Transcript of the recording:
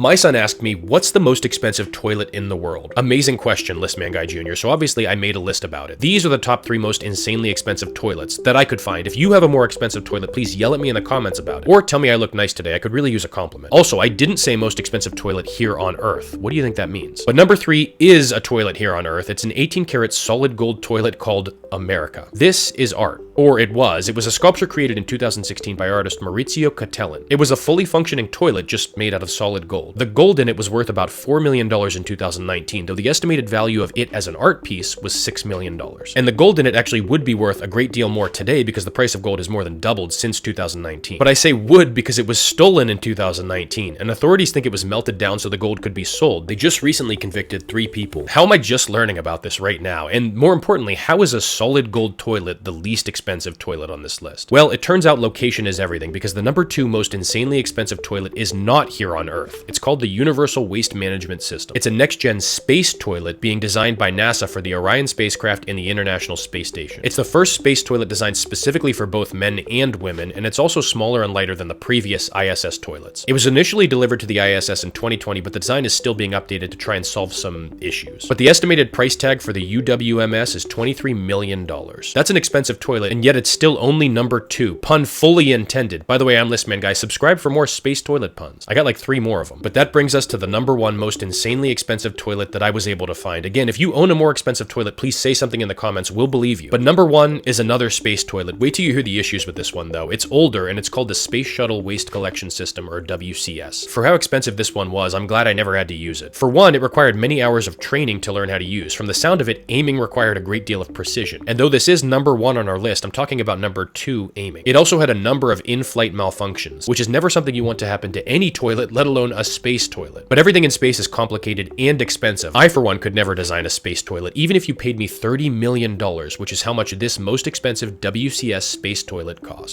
My son asked me, what's the most expensive toilet in the world? Amazing question, Listman Guy Jr., so obviously I made a list about it. These are the top 3 most insanely expensive toilets that I could find. If you have a more expensive toilet, please yell at me in the comments about it. Or tell me I look nice today, I could really use a compliment. Also, I didn't say most expensive toilet here on Earth. What do you think that means? But number 3 is a toilet here on Earth. It's an 18-karat solid gold toilet called America. This is art. Or it was. It was a sculpture created in 2016 by artist Maurizio Cattelan. It was a fully functioning toilet just made out of solid gold. The gold in it was worth about $4 million in 2019, though the estimated value of it as an art piece was $6 million. And the gold in it actually would be worth a great deal more today because the price of gold has more than doubled since 2019. But I say would because it was stolen in 2019, and authorities think it was melted down so the gold could be sold. They just recently convicted 3 people. How am I just learning about this right now? And more importantly, how is a solid gold toilet the least expensive toilet on this list? Well, it turns out location is everything because the number 2 most insanely expensive toilet is not here on Earth. It's called the Universal Waste Management System. It's a next-gen space toilet being designed by NASA for the Orion spacecraft and the International Space Station. It's the first space toilet designed specifically for both men and women, and it's also smaller and lighter than the previous ISS toilets. It was initially delivered to the ISS in 2020, but the design is still being updated to try and solve some issues. But the estimated price tag for the UWMS is $23 million. That's an expensive toilet, and yet it's still only number 2. Pun fully intended. By the way, I'm Listman Guy. Subscribe for more space toilet puns. I got like 3 more of them. But that brings us to the number 1 most insanely expensive toilet that I was able to find. Again, if you own a more expensive toilet, please say something in the comments. We'll believe you. But number 1 is another space toilet. Wait till you hear the issues with this one, though. It's older, and it's called the Space Shuttle Waste Collection System, or WCS. For how expensive this one was, I'm glad I never had to use it. For one, it required many hours of training to learn how to use. From the sound of it, aiming required a great deal of precision. And though this is number 1 on our list, I'm talking about number 2 aiming. It also had a number of in-flight malfunctions, which is never something you want to happen to any toilet, let alone a space toilet. But everything in space is complicated and expensive. I, for one, could never design a space toilet, even if you paid me $30 million, which is how much this most expensive WCS space toilet cost.